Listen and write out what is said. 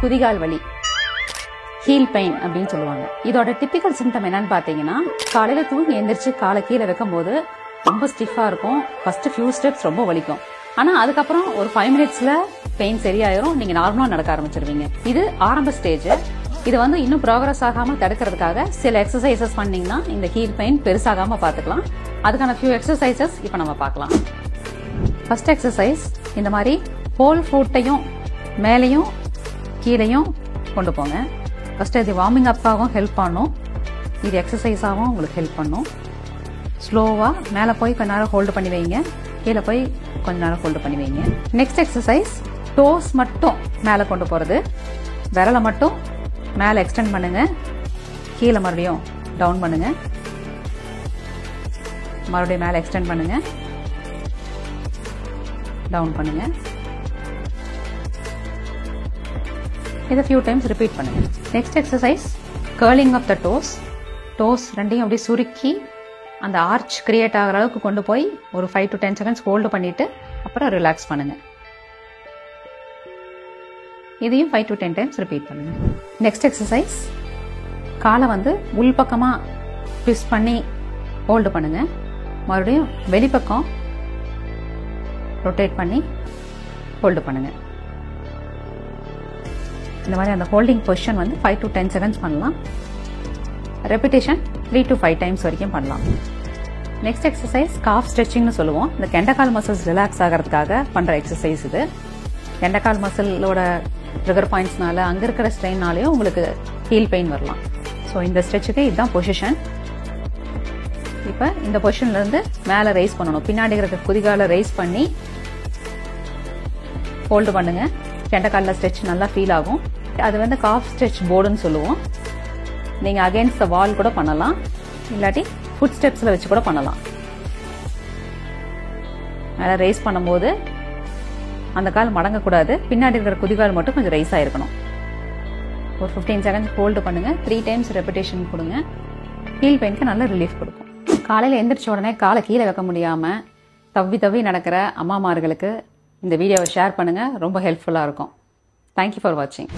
குதிகால் வலி, heel pain அப்படின்னு சொல்லுவாங்க. இதோட டிபிக்கல் சிம்டம் என்னன்னு பாத்தீங்கன்னா, காலையில தூங்கி எந்திரிச்சு காலை கீழே வைக்கும் போது ரொம்ப ஸ்டிஃபா இருக்கும். ஃபர்ஸ்ட் ஃபியூ ஸ்டெப்ஸ் ரொம்ப வலிக்கும். ஆனா அதுக்கப்புறம் ஒரு 5 மினிட்ஸ்ல பெயின் சரியாயிரும். நீங்க நார்மலா நடக்க ஆரம்பிச்சிருவீங்க. இது ஆரம்ப ஸ்டேஜ். இது இன்னும் ப்ராக்ரஸ் ஆகாம தடுக்கிறதுக்காக சில எக்ஸசைசஸ் பண்ணீங்கன்னா இந்த ஹீல் பெயின் பெருசாகாம பாத்துக்கலாம். அதுக்கான ஃபியூ எக்ஸசைசஸ் இப்ப நம்ம பார்க்கலாம். ஃபர்ஸ்ட் எக்ஸசைஸ், இந்த மாதிரி ஹோல் ஃபுட்டையும் மேலையும் கீழையும் கொண்டு போங்க. ஃபர்ஸ்ட் இது வார்மிங் அப்பாகவும் ஹெல்ப் பண்ணும். இது எக்ஸசைஸாகவும் உங்களுக்கு ஹெல்ப் பண்ணும். ஸ்லோவா மேலே போய் கொஞ்ச நேரம் ஹோல்டு பண்ணி வைங்க, கீழே போய் கொஞ்ச நேரம் ஹோல்டு பண்ணி வைங்க. நெக்ஸ்ட் எக்ஸசைஸ், டோஸ் மட்டும் மேலே கொண்டு போறது. விரலை மட்டும் மேலே எக்ஸ்டெண்ட் பண்ணுங்க, கீழே மறுபடியும் டவுன் பண்ணுங்க, மறுபடியும் மேலே எக்ஸ்டெண்ட் பண்ணுங்க, டவுன் பண்ணுங்க. இதை ஃபியூ டைம்ஸ் ரிப்பீட் பண்ணுங்க. Next exercise, curling of the toes. Toes ரெண்டையும் அப்படியே சுருக்கி அந்த ஆர்ச் கிரியேட் ஆகிற அளவுக்கு கொண்டு போய் ஒரு 5 to 10 செகண்ட்ஸ் ஹோல்டு பண்ணிட்டு அப்புறம் ரிலாக்ஸ் பண்ணுங்க. இதையும் 5 to 10 டைம்ஸ் ரிப்பீட் பண்ணுங்க. நெக்ஸ்ட் எக்ஸசைஸ், காலை உள்பக்கமா ட்விஸ்ட் பண்ணி ஹோல்டு பண்ணுங்க, மறுபடியும் வெளிப்பக்கம் ரொட்டேட் பண்ணி ஹோல்டு பண்ணுங்க. இந்த மாதிரி அந்த ஹோல்டிங் பொசிஷன் 5 to 10 செகண்ட்ஸ் பண்ணலாம். ரெபிடேஷன் 3 to 5 டைம்ஸ் வரைக்கும் பண்ணலாம். நெக்ஸ்ட் எக்ஸசைஸ், காஃப் ஸ்ட்ரெச்சிங்னு சொல்லுவோம். இந்த கெண்டக்கால் மசில்ஸ் ரிலாக்ஸ் ஆகிறதுக்காக பண்ற எக்ஸசைஸ் இது. கெண்டக்கால் மசிலோட ட்ரிகர் பாயிண்ட்ஸ்னால அங்க இருக்கிற ஸ்ட்ரெயின்னாலேயும் உங்களுக்கு ஹீல் பெயின் வரலாம். ஸோ இந்த ஸ்ட்ரெச்சுக்கு இதுதான் பொசிஷன். இப்போ இந்த பொசிஷன்ல இருந்து மேலே ரைஸ் பண்ணணும். பின்னாடி இருக்கிற குதிகால ரைஸ் பண்ணி ஹோல்டு பண்ணுங்க. கெண்டக்காலில் ஸ்ட்ரெச் நல்லா ஃபீல் ஆகும். அது காஃப் ஸ்ட்ரெச் போர்டுன்னு சொல்லுவோம். நீங்க அகைன்ஸ்ட் த வால் கூட பண்ணலாம், இல்லாட்டி ஃபுட் ஸ்டெப்ஸ்ல வச்சு கூட பண்ணலாம். மேலே ரைஸ் பண்ணும்போது அந்த கால் மடங்கக்கூடாது, பின்னாடி இருக்கிற குதிகால் மட்டும் கொஞ்சம் ரைஸ் ஆயிருக்கணும். ஒரு 15 செகண்ட்ஸ் ஹோல்டு பண்ணுங்க. 3 டைம்ஸ் ரெபிடேஷன் கொடுங்க. ஹீல் பெயினுக்கு நல்ல ரிலீஃப் கொடுக்கும். காலையில் எந்திரிச்ச உடனே காலை கீழே வைக்க முடியாம தவ்வி நடக்கிற அம்மாமார்களுக்கு இந்த வீடியோவை ஷேர் பண்ணுங்க. ரொம்ப ஹெல்ப்ஃபுல்லா இருக்கும். தேங்க்யூ ஃபார் வாட்சிங்.